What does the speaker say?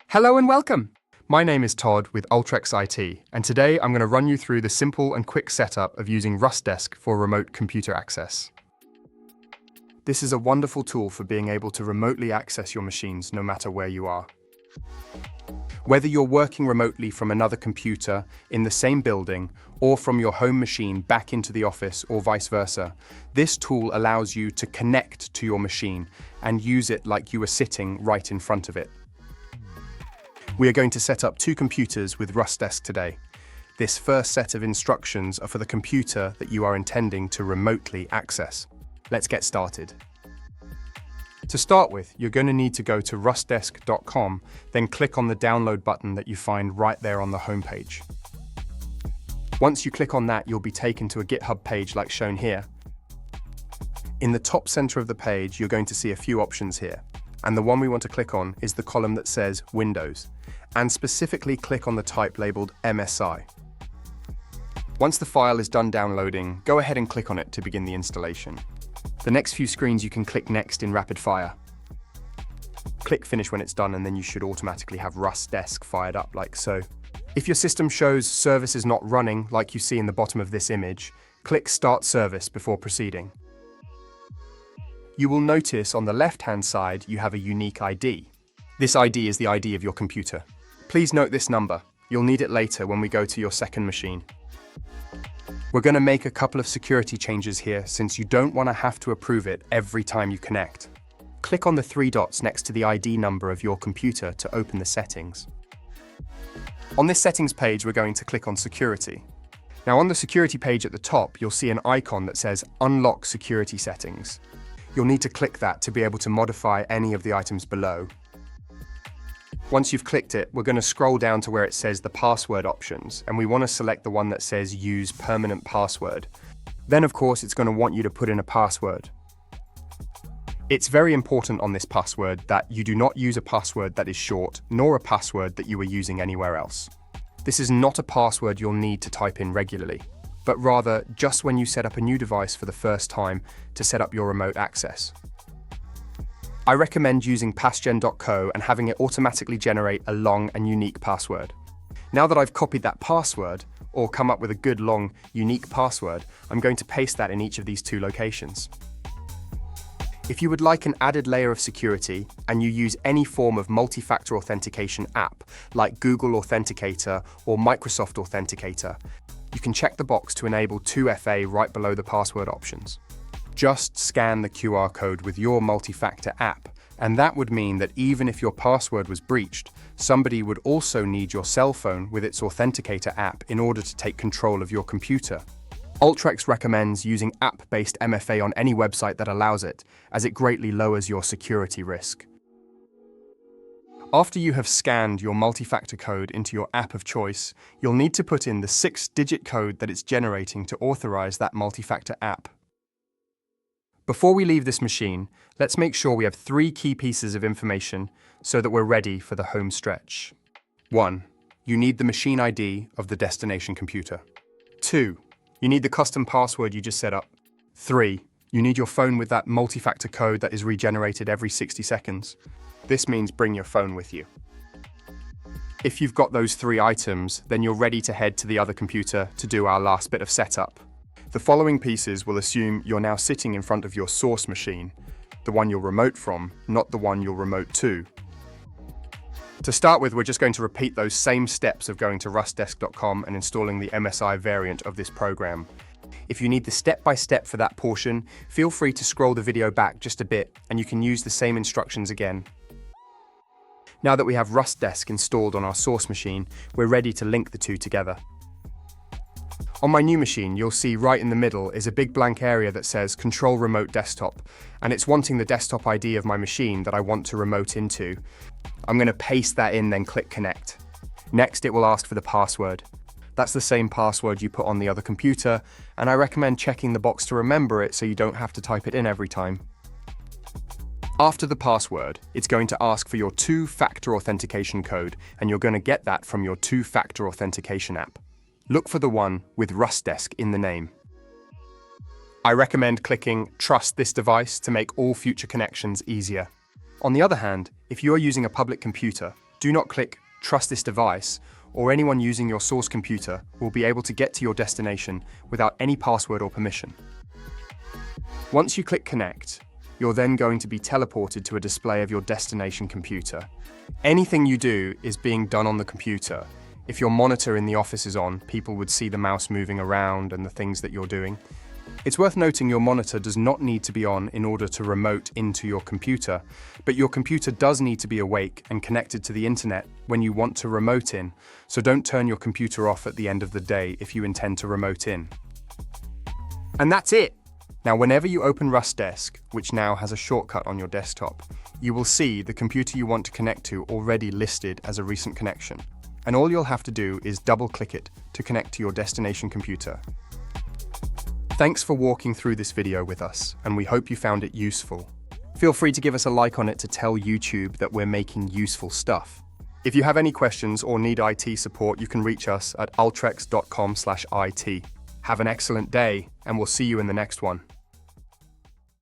Hello and welcome! My name is Todd with Ultrex IT, and today I'm going to run you through the simple and quick setup of using RuskDesk for remote computer access. This is a wonderful tool for being able to remotely access your machines no matter where you are. Whether you're working remotely from another computer in the same building or from your home machine back into the office or vice versa, this tool allows you to connect to your machine and use it like you were sitting right in front of it. We are going to set up two computers with RuskDesk today. This first set of instructions are for the computer that you are intending to remotely access. Let's get started. To start with, you're going to need to go to RuskDesk.com, then click on the download button that you find right there on the homepage. Once you click on that, you'll be taken to a GitHub page like shown here. In the top center of the page, you're going to see a few options here, and the one we want to click on is the column that says Windows, and specifically click on the type labeled MSI. Once the file is done downloading, go ahead and click on it to begin the installation. The next few screens you can click next in rapid fire. Click Finish when it's done, and then you should automatically have RuskDesk fired up like so. If your system shows service is not running, like you see in the bottom of this image, click Start Service before proceeding. You will notice on the left-hand side you have a unique ID. This ID is the ID of your computer. Please note this number. You'll need it later when we go to your second machine. We're going to make a couple of security changes here since you don't want to have to approve it every time you connect. Click on the three dots next to the ID number of your computer to open the settings. On this settings page, we're going to click on Security. Now on the security page at the top, you'll see an icon that says Unlock Security Settings. You'll need to click that to be able to modify any of the items below. Once you've clicked it, we're going to scroll down to where it says the password options, and we want to select the one that says Use Permanent Password. Then, of course, it's going to want you to put in a password. It's very important on this password that you do not use a password that is short, nor a password that you are using anywhere else. This is not a password you'll need to type in regularly, but rather just when you set up a new device for the first time to set up your remote access. I recommend using passgen.co and having it automatically generate a long and unique password. Now that I've copied that password, or come up with a good long, unique password, I'm going to paste that in each of these two locations. If you would like an added layer of security, and you use any form of multi-factor authentication app, like Google Authenticator or Microsoft Authenticator, you can check the box to enable 2FA right below the password options. Just scan the QR code with your multi-factor app, and that would mean that even if your password was breached, somebody would also need your cell phone with its Authenticator app in order to take control of your computer. Ultrex recommends using app-based MFA on any website that allows it, as it greatly lowers your security risk. After you have scanned your multi-factor code into your app of choice, you'll need to put in the 6-digit code that it's generating to authorize that multi-factor app. Before we leave this machine, let's make sure we have 3 key pieces of information so that we're ready for the home stretch. 1. You need the machine ID of the destination computer. 2. You need the custom password you just set up. 3. You need your phone with that multi-factor code that is regenerated every 60 seconds. This means bring your phone with you. If you've got those 3 items, then you're ready to head to the other computer to do our last bit of setup. The following pieces will assume you're now sitting in front of your source machine, the one you'll remote from, not the one you'll remote to. To start with, we're just going to repeat those same steps of going to RuskDesk.com and installing the MSI variant of this program. If you need the step-by-step for that portion, feel free to scroll the video back just a bit, and you can use the same instructions again. Now that we have RuskDesk installed on our source machine, we're ready to link the two together. On my new machine, you'll see right in the middle is a big blank area that says Control Remote Desktop, and it's wanting the desktop ID of my machine that I want to remote into. I'm going to paste that in, then click Connect. Next, it will ask for the password. That's the same password you put on the other computer, and I recommend checking the box to remember it so you don't have to type it in every time. After the password, it's going to ask for your 2-factor authentication code, and you're going to get that from your 2-factor authentication app. Look for the one with RuskDesk in the name. I recommend clicking Trust this device to make all future connections easier. On the other hand, if you are using a public computer, Do not click "Trust this device," or anyone using your source computer will be able to get to your destination without any password or permission. Once you click Connect, you're then going to be teleported to a display of your destination computer. Anything you do is being done on the computer. If your monitor in the office is on, people would see the mouse moving around and the things that you're doing. It's worth noting your monitor does not need to be on in order to remote into your computer, but your computer does need to be awake and connected to the internet when you want to remote in, so don't turn your computer off at the end of the day if you intend to remote in. And that's it! Now, whenever you open RuskDesk, which now has a shortcut on your desktop, you will see the computer you want to connect to already listed as a recent connection. And all you'll have to do is double-click it to connect to your destination computer. Thanks for walking through this video with us, and we hope you found it useful. Feel free to give us a like on it to tell YouTube that we're making useful stuff. If you have any questions or need IT support, you can reach us at ultrex.com/IT. Have an excellent day, and we'll see you in the next one.